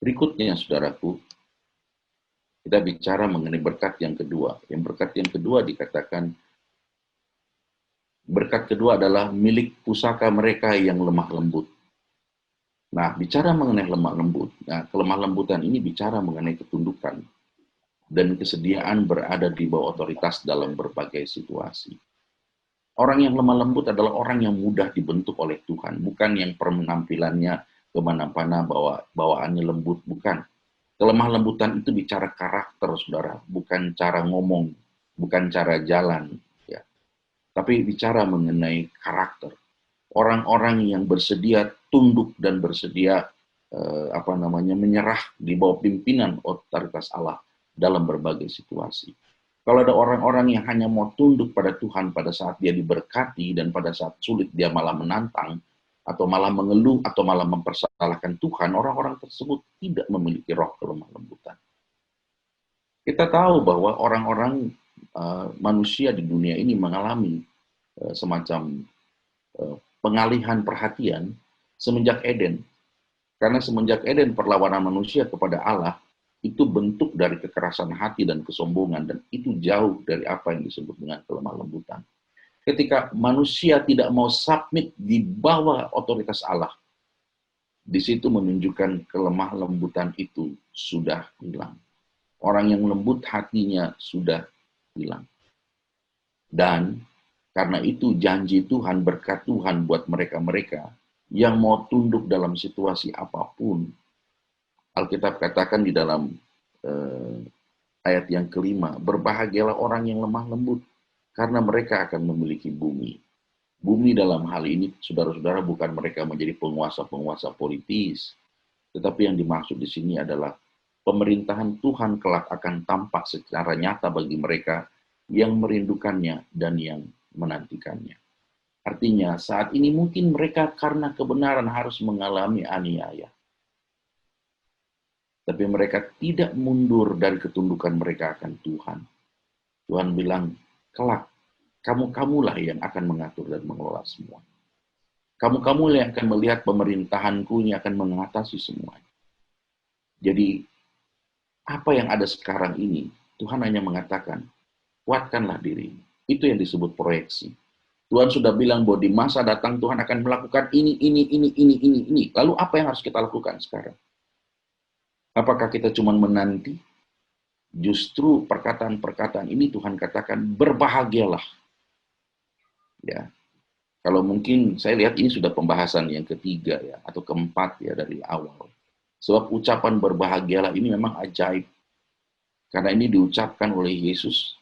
Berikutnya, saudaraku, kita bicara mengenai berkat yang kedua. Yang berkat yang kedua dikatakan, berkat kedua adalah milik pusaka mereka yang lemah lembut. Nah, bicara mengenai lemah lembut, nah, kelemah lembutan ini bicara mengenai ketundukan dan kesediaan berada di bawah otoritas dalam berbagai situasi. Orang yang lemah lembut adalah orang yang mudah dibentuk oleh Tuhan, bukan yang penampilannya kemana-mana bawaannya lembut, bukan. Kelemah lembutan itu bicara karakter, saudara, bukan cara ngomong, bukan cara jalan, ya. Tapi bicara mengenai karakter. Orang-orang yang bersedia tunduk dan bersedia menyerah di bawah pimpinan otoritas Allah dalam berbagai situasi. Kalau ada orang-orang yang hanya mau tunduk pada Tuhan pada saat dia diberkati dan pada saat sulit dia malah menantang atau malah mengeluh atau malah mempersalahkan Tuhan, orang-orang tersebut tidak memiliki roh kelemah lembutan. Kita tahu bahwa orang-orang manusia di dunia ini mengalami semacam pengalihan perhatian semenjak Eden. Karena semenjak Eden perlawanan manusia kepada Allah itu bentuk dari kekerasan hati dan kesombongan, dan itu jauh dari apa yang disebut dengan kelemah lembutan. Ketika manusia tidak mau submit di bawah otoritas Allah, di situ menunjukkan kelemah lembutan itu sudah hilang. Orang yang lembut hatinya sudah hilang. Dan karena itu janji Tuhan, berkat Tuhan buat mereka-mereka yang mau tunduk dalam situasi apapun. Alkitab katakan di dalam ayat yang kelima, berbahagialah orang yang lemah lembut, karena mereka akan memiliki bumi. Bumi dalam hal ini, saudara-saudara, bukan mereka menjadi penguasa-penguasa politis, tetapi yang dimaksud di sini adalah pemerintahan Tuhan kelak akan tampak secara nyata bagi mereka yang merindukannya dan yang menantikannya. Artinya, saat ini mungkin mereka karena kebenaran harus mengalami aniaya. Tapi mereka tidak mundur dari ketundukan mereka akan Tuhan. Tuhan bilang, kelak, kamu-kamulah yang akan mengatur dan mengelola semua. Kamu-kamulah yang akan melihat pemerintahanku yang akan mengatasi semuanya. Jadi, apa yang ada sekarang ini, Tuhan hanya mengatakan, kuatkanlah diri. Itu yang disebut proyeksi. Tuhan sudah bilang bahwa di masa datang Tuhan akan melakukan ini. Lalu apa yang harus kita lakukan sekarang? Apakah kita cuma menanti? Justru perkataan-perkataan ini Tuhan katakan berbahagialah. Ya. Kalau mungkin saya lihat ini sudah pembahasan yang ketiga ya atau keempat ya dari awal. Sebab ucapan berbahagialah ini memang ajaib. Karena ini diucapkan oleh Yesus,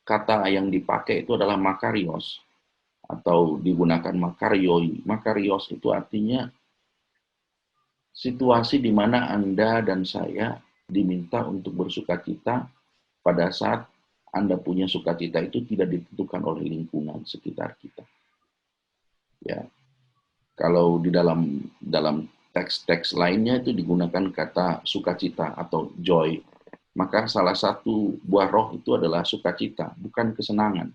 kata yang dipakai itu adalah makarios atau digunakan makarioi. Makarios itu artinya situasi di mana Anda dan saya diminta untuk bersukacita pada saat Anda punya sukacita itu tidak ditentukan oleh lingkungan sekitar kita. Ya, kalau di dalam teks-teks lainnya itu digunakan kata sukacita atau joy, maka salah satu buah roh itu adalah sukacita, bukan kesenangan.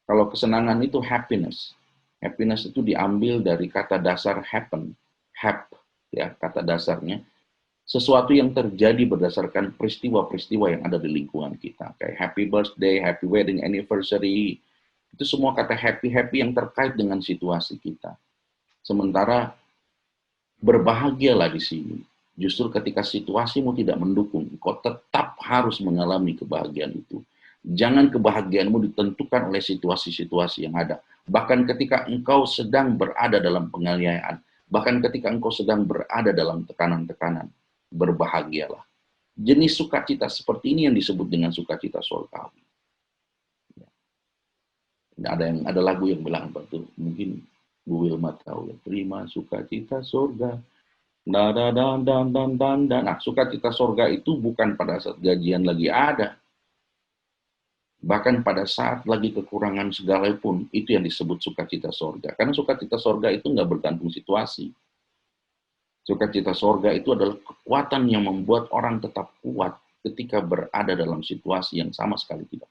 Kalau kesenangan itu happiness. Happiness itu diambil dari kata dasar happen, ya kata dasarnya. Sesuatu yang terjadi berdasarkan peristiwa-peristiwa yang ada di lingkungan kita. Kayak happy birthday, happy wedding anniversary. Itu semua kata happy-happy yang terkait dengan situasi kita. Sementara berbahagialah di sini. Justru ketika situasimu tidak mendukung, kau tetap harus mengalami kebahagiaan itu. Jangan kebahagiaanmu ditentukan oleh situasi-situasi yang ada. Bahkan ketika engkau sedang berada dalam penganiayaan, bahkan ketika engkau sedang berada dalam tekanan-tekanan, berbahagialah. Jenis sukacita seperti ini yang disebut dengan sukacita surgawi. Ada lagu yang bilang betul, mungkin Bu Wilma tahu ya, terima sukacita surga. Nah, sukacita surga itu bukan pada saat gajian lagi ada. Bahkan pada saat lagi kekurangan segala pun, itu yang disebut sukacita surga. Karena sukacita surga itu nggak bergantung situasi. Sukacita surga itu adalah kekuatan yang membuat orang tetap kuat ketika berada dalam situasi yang sama sekali tidak.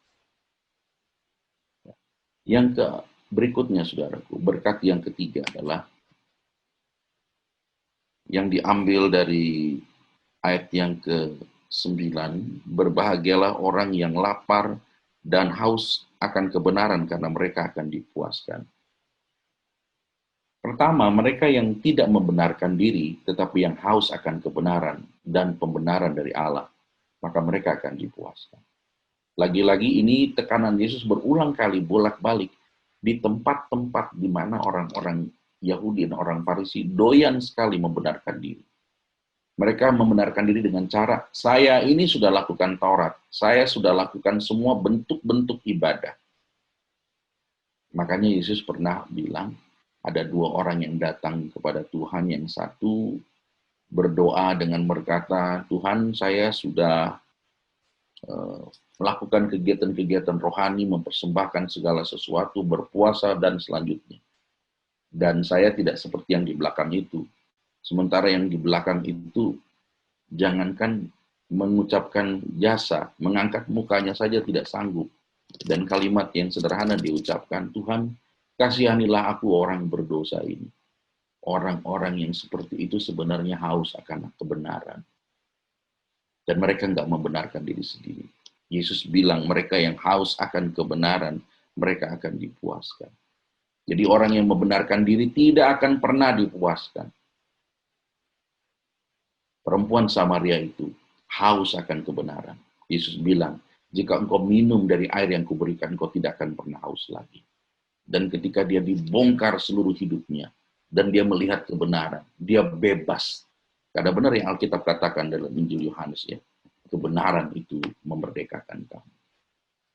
Yang berikutnya, saudaraku, berkat yang ketiga adalah yang diambil dari ayat yang ke-9, berbahagialah orang yang lapar dan haus akan kebenaran karena mereka akan dipuaskan. Pertama, mereka yang tidak membenarkan diri, tetapi yang haus akan kebenaran dan pembenaran dari Allah, maka mereka akan dipuaskan. Lagi-lagi ini tekanan Yesus berulang kali bolak-balik di tempat-tempat di mana orang-orang Yahudi dan orang Farisi doyan sekali membenarkan diri. Mereka membenarkan diri dengan cara, saya ini sudah lakukan Taurat, saya sudah lakukan semua bentuk-bentuk ibadah. Makanya Yesus pernah bilang, ada dua orang yang datang kepada Tuhan, yang satu berdoa dengan berkata, Tuhan, saya sudah melakukan kegiatan-kegiatan rohani, mempersembahkan segala sesuatu, berpuasa, dan selanjutnya. Dan saya tidak seperti yang di belakang itu. Sementara yang di belakang itu, jangankan mengucapkan jasa, mengangkat mukanya saja tidak sanggup. Dan kalimat yang sederhana diucapkan, Tuhan, kasihanilah aku orang berdosa ini. Orang-orang yang seperti itu sebenarnya haus akan kebenaran. Dan mereka nggak membenarkan diri sendiri. Yesus bilang mereka yang haus akan kebenaran, mereka akan dipuaskan. Jadi orang yang membenarkan diri tidak akan pernah dipuaskan. Perempuan Samaria itu haus akan kebenaran. Yesus bilang, jika engkau minum dari air yang kuberikan, engkau tidak akan pernah haus lagi. Dan ketika dia dibongkar seluruh hidupnya, dan dia melihat kebenaran, dia bebas. Karena benar yang Alkitab katakan dalam Injil Yohanes, ya, kebenaran itu memerdekakan kamu.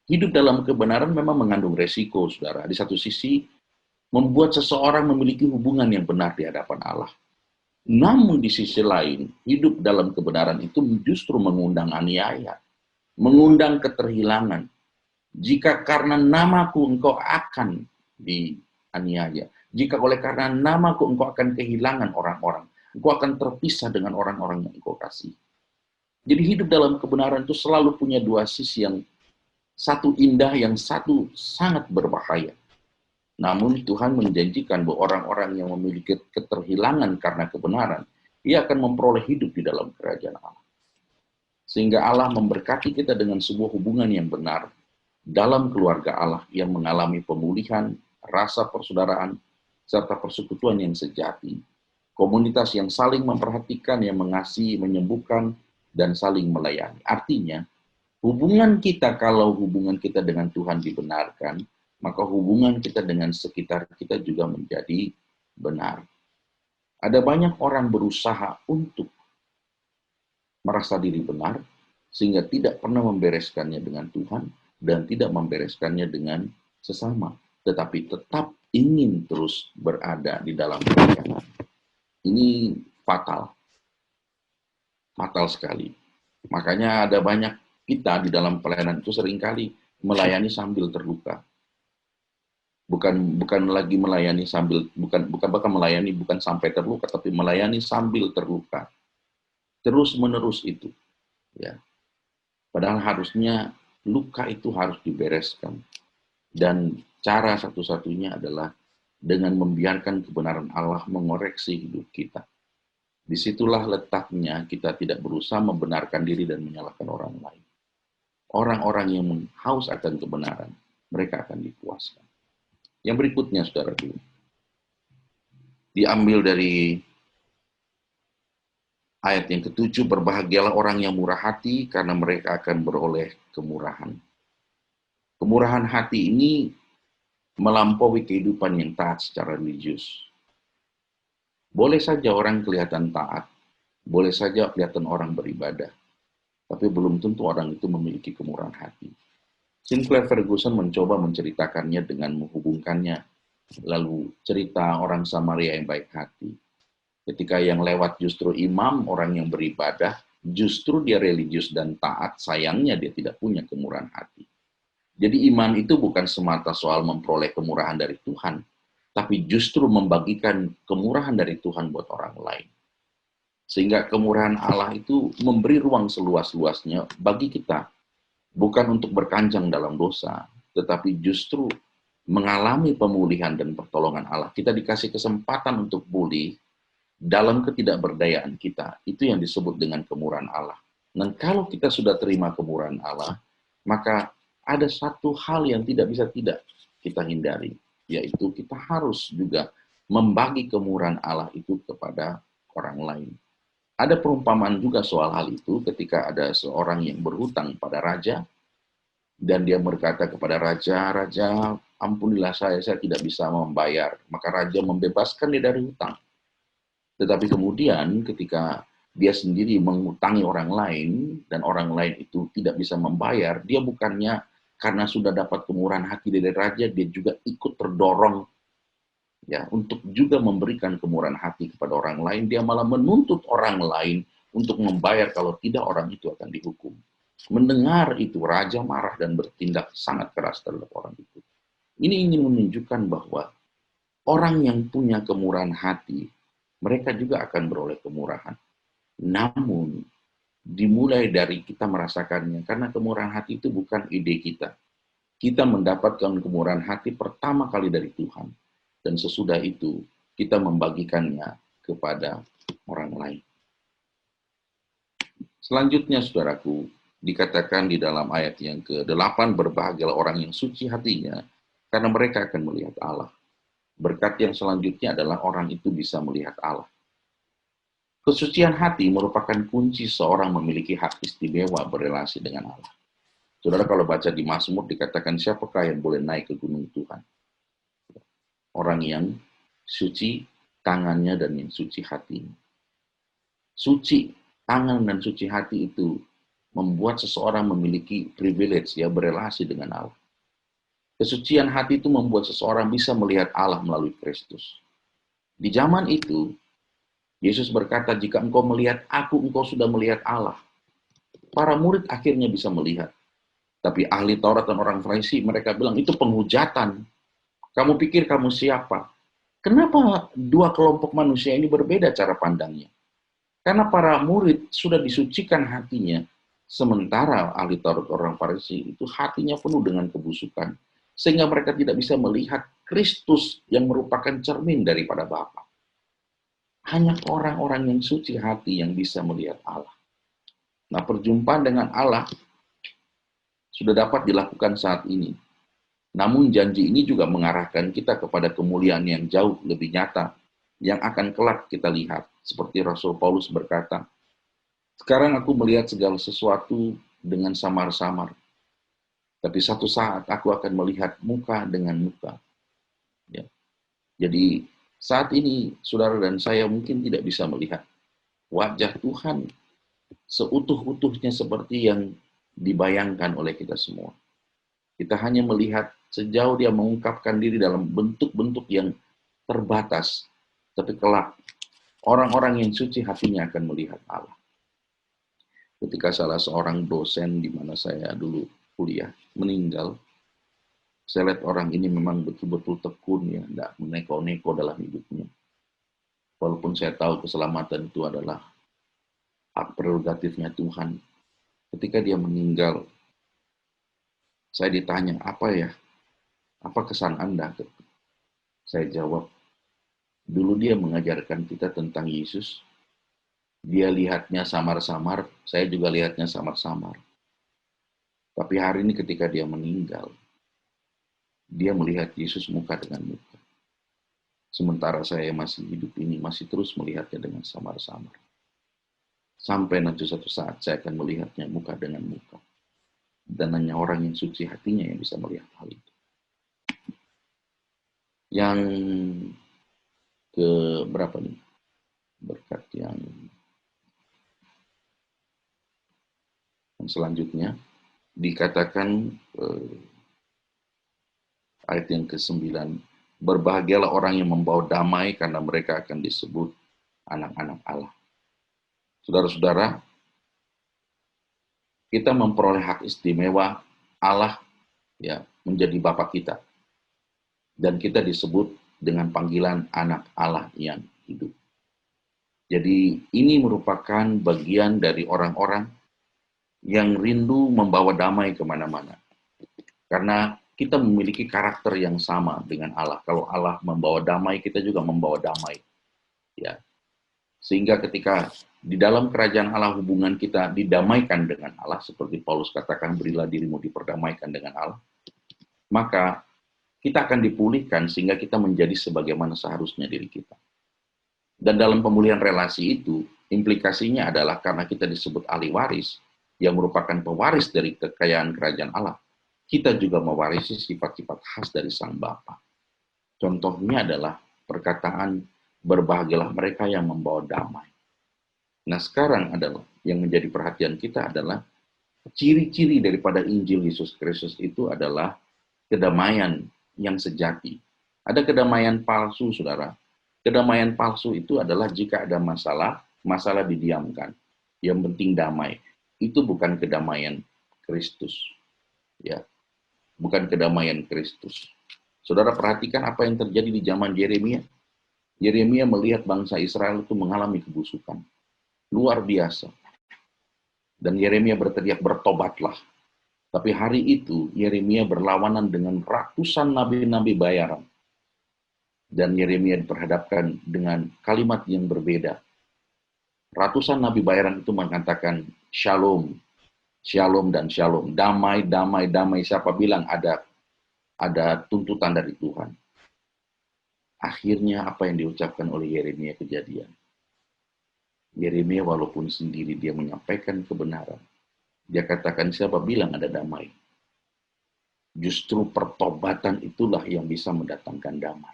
Hidup dalam kebenaran memang mengandung resiko, saudara. Di satu sisi, membuat seseorang memiliki hubungan yang benar di hadapan Allah. Namun di sisi lain, hidup dalam kebenaran itu justru mengundang aniaya, mengundang keterhilangan. Jika karena namaku engkau akan dianiaya, jika oleh karena namaku engkau akan kehilangan orang-orang, engkau akan terpisah dengan orang-orang yang engkau kasih. Jadi hidup dalam kebenaran itu selalu punya dua sisi, yang satu indah, yang satu sangat berbahaya. Namun Tuhan menjanjikan bahwa orang-orang yang memiliki keterhilangan karena kebenaran, ia akan memperoleh hidup di dalam kerajaan Allah. Sehingga Allah memberkati kita dengan sebuah hubungan yang benar dalam keluarga Allah yang mengalami pemulihan, rasa persaudaraan, serta persekutuan yang sejati. Komunitas yang saling memperhatikan, yang mengasihi, menyembuhkan, dan saling melayani. Artinya, hubungan kita, kalau hubungan kita dengan Tuhan dibenarkan, maka hubungan kita dengan sekitar kita juga menjadi benar. Ada banyak orang berusaha untuk merasa diri benar, sehingga tidak pernah membereskannya dengan Tuhan, dan tidak membereskannya dengan sesama, tetapi tetap ingin terus berada di dalam kerajaan. Ini fatal. Fatal sekali. Makanya ada banyak kita di dalam pelayanan itu seringkali melayani sambil terluka. Bukan lagi melayani sambil, bukan melayani bukan sampai terluka, tapi melayani sambil terluka. Terus menerus itu, ya. Padahal harusnya luka itu harus dibereskan. Dan cara satu-satunya adalah dengan membiarkan kebenaran Allah mengoreksi hidup kita. Disitulah letaknya kita tidak berusaha membenarkan diri dan menyalahkan orang lain. Orang-orang yang haus akan kebenaran, mereka akan dipuaskan. Yang berikutnya, saudaraku, diambil dari ayat yang ke-7, berbahagialah orang yang murah hati, karena mereka akan beroleh kemurahan. Kemurahan hati ini melampaui kehidupan yang taat secara religius. Boleh saja orang kelihatan taat, boleh saja kelihatan orang beribadah, tapi belum tentu orang itu memiliki kemurahan hati. Sinclair Ferguson mencoba menceritakannya dengan menghubungkannya, lalu cerita orang Samaria yang baik hati. Ketika yang lewat justru imam, orang yang beribadah, justru dia religius dan taat, sayangnya dia tidak punya kemurahan hati. Jadi iman itu bukan semata soal memperoleh kemurahan dari Tuhan, tapi justru membagikan kemurahan dari Tuhan buat orang lain. Sehingga kemurahan Allah itu memberi ruang seluas-luasnya bagi kita, bukan untuk berkanjang dalam dosa, tetapi justru mengalami pemulihan dan pertolongan Allah. Kita dikasih kesempatan untuk pulih dalam ketidakberdayaan kita. Itu yang disebut dengan kemurahan Allah. Dan kalau kita sudah terima kemurahan Allah, maka ada satu hal yang tidak bisa tidak kita hindari, yaitu kita harus juga membagi kemurahan Allah itu kepada orang lain. Ada perumpamaan juga soal hal itu ketika ada seorang yang berhutang pada raja, dan dia berkata kepada raja, "Raja, ampunilah saya tidak bisa membayar." Maka raja membebaskan dia dari hutang. Tetapi kemudian ketika dia sendiri mengutangi orang lain, dan orang lain itu tidak bisa membayar, dia bukannya karena sudah dapat kemurahan hati dari raja, dia juga ikut terdorong ya untuk juga memberikan kemurahan hati kepada orang lain. Dia malah menuntut orang lain untuk membayar, kalau tidak orang itu akan dihukum. Mendengar itu, raja marah dan bertindak sangat keras terhadap orang itu. Ini ingin menunjukkan bahwa orang yang punya kemurahan hati, mereka juga akan beroleh kemurahan. Namun, dimulai dari kita merasakannya, karena kemurahan hati itu bukan ide kita. Kita mendapatkan kemurahan hati pertama kali dari Tuhan. Dan sesudah itu, kita membagikannya kepada orang lain. Selanjutnya, saudaraku, dikatakan di dalam ayat yang ke-8, berbahagialah orang yang suci hatinya, karena mereka akan melihat Allah. Berkat yang selanjutnya adalah orang itu bisa melihat Allah. Kesucian hati merupakan kunci seorang memiliki hak istimewa berelasi dengan Allah. Saudara, kalau baca di Mazmur dikatakan, siapakah yang boleh naik ke gunung Tuhan? Orang yang suci tangannya dan yang suci hatinya. Suci tangan dan suci hati itu membuat seseorang memiliki privilege ya berelasi dengan Allah. Kesucian hati itu membuat seseorang bisa melihat Allah melalui Kristus. Di zaman itu, Yesus berkata, jika engkau melihat aku, engkau sudah melihat Allah. Para murid akhirnya bisa melihat. Tapi ahli Taurat dan orang Farisi, mereka bilang, itu penghujatan. Kamu pikir kamu siapa? Kenapa dua kelompok manusia ini berbeda cara pandangnya? Karena para murid sudah disucikan hatinya, sementara ahli Taurat orang Farisi itu hatinya penuh dengan kebusukan, sehingga mereka tidak bisa melihat Kristus yang merupakan cermin daripada Bapa. Hanya orang-orang yang suci hati yang bisa melihat Allah. Nah, perjumpaan dengan Allah sudah dapat dilakukan saat ini. Namun janji ini juga mengarahkan kita kepada kemuliaan yang jauh lebih nyata, yang akan kelak kita lihat. Seperti Rasul Paulus berkata, sekarang aku melihat segala sesuatu dengan samar-samar. Tapi satu saat aku akan melihat muka dengan muka. Ya. Jadi saat ini saudara dan saya mungkin tidak bisa melihat wajah Tuhan seutuh-utuhnya seperti yang dibayangkan oleh kita semua. Kita hanya melihat sejauh dia mengungkapkan diri dalam bentuk-bentuk yang terbatas. Tapi kelak, orang-orang yang suci hatinya akan melihat Allah. Ketika salah seorang dosen di mana saya dulu kuliah meninggal, saya lihat orang ini memang betul-betul tekun ya, tidak meneko-neko dalam hidupnya. Walaupun saya tahu keselamatan itu adalah hak prerogatifnya Tuhan. Ketika dia meninggal, saya ditanya, apa kesan Anda? Saya jawab, dulu dia mengajarkan kita tentang Yesus. Dia lihatnya samar-samar, saya juga lihatnya samar-samar. Tapi hari ini ketika dia meninggal, dia melihat Yesus muka dengan muka. Sementara saya masih hidup ini, masih terus melihatnya dengan samar-samar. Sampai nanti suatu saat saya akan melihatnya muka dengan muka. Dan hanya orang yang suci hatinya yang bisa melihat hal itu. Yang ke berapa nih? Berkat yang selanjutnya dikatakan ayat yang ke-9, berbahagialah orang yang membawa damai karena mereka akan disebut anak-anak Allah. Saudara-saudara, kita memperoleh hak istimewa Allah ya menjadi Bapa kita. Dan kita disebut dengan panggilan anak Allah yang hidup. Jadi ini merupakan bagian dari orang-orang yang rindu membawa damai kemana-mana. Karena kita memiliki karakter yang sama dengan Allah. Kalau Allah membawa damai, kita juga membawa damai. Ya, sehingga ketika di dalam kerajaan Allah hubungan kita didamaikan dengan Allah, seperti Paulus katakan, berilah dirimu diperdamaikan dengan Allah, maka kita akan dipulihkan sehingga kita menjadi sebagaimana seharusnya diri kita. Dan dalam pemulihan relasi itu, implikasinya adalah karena kita disebut ahli waris, yang merupakan pewaris dari kekayaan kerajaan Allah, kita juga mewarisi sifat-sifat khas dari Sang Bapa. Contohnya adalah perkataan, berbahagialah mereka yang membawa damai. Nah, sekarang adalah yang menjadi perhatian kita adalah ciri-ciri daripada Injil Yesus Kristus itu adalah kedamaian yang sejati. Ada kedamaian palsu, saudara. Kedamaian palsu itu adalah jika ada masalah, masalah didiamkan. Yang penting damai. Itu bukan kedamaian Kristus. Ya, bukan kedamaian Kristus. Saudara perhatikan apa yang terjadi di zaman Yeremia. Yeremia melihat bangsa Israel itu mengalami kebusukan. Luar biasa. Dan Yeremia berteriak, bertobatlah. Tapi hari itu Yeremia berlawanan dengan ratusan nabi-nabi bayaran. Dan Yeremia diperhadapkan dengan kalimat yang berbeda. Ratusan nabi bayaran itu mengatakan shalom, shalom dan shalom, damai, damai, damai. Siapa bilang ada tuntutan dari Tuhan? Akhirnya apa yang diucapkan oleh Yeremia kejadian. Yeremia walaupun sendiri dia menyampaikan kebenaran. Dia katakan siapa bilang ada damai. Justru pertobatan itulah yang bisa mendatangkan damai.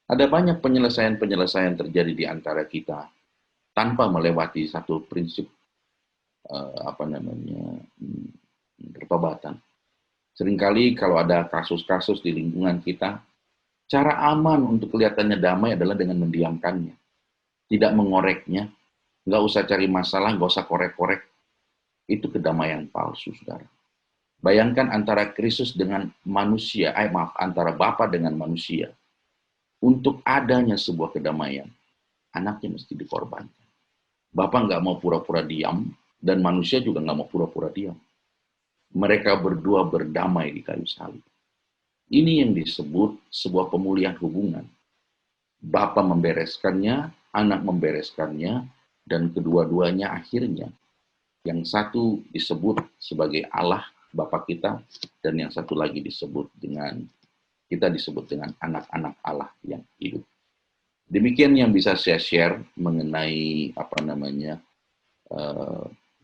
Ada banyak penyelesaian-penyelesaian terjadi di antara kita tanpa melewati satu prinsip pertobatan. Seringkali kalau ada kasus-kasus di lingkungan kita, cara aman untuk kelihatannya damai adalah dengan mendiamkannya. Tidak mengoreknya, nggak usah cari masalah, nggak usah korek-korek. Itu kedamaian palsu, saudara. Bayangkan antara Kristus dengan manusia, antara Bapa dengan manusia. Untuk adanya sebuah kedamaian, anaknya mesti dikorbankan. Bapa nggak mau pura-pura diam, dan manusia juga nggak mau pura-pura diam. Mereka berdua berdamai di kayu salib. Ini yang disebut sebuah pemulihan hubungan. Bapa membereskannya, anak membereskannya, dan kedua-duanya akhirnya yang satu disebut sebagai Allah Bapa kita, dan yang satu lagi disebut dengan anak-anak Allah yang hidup. Demikian yang bisa saya share mengenai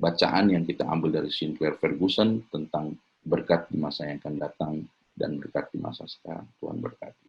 bacaan yang kita ambil dari Sinclair Ferguson tentang berkat di masa yang akan datang dan berkat di masa sekarang. Tuhan berkati.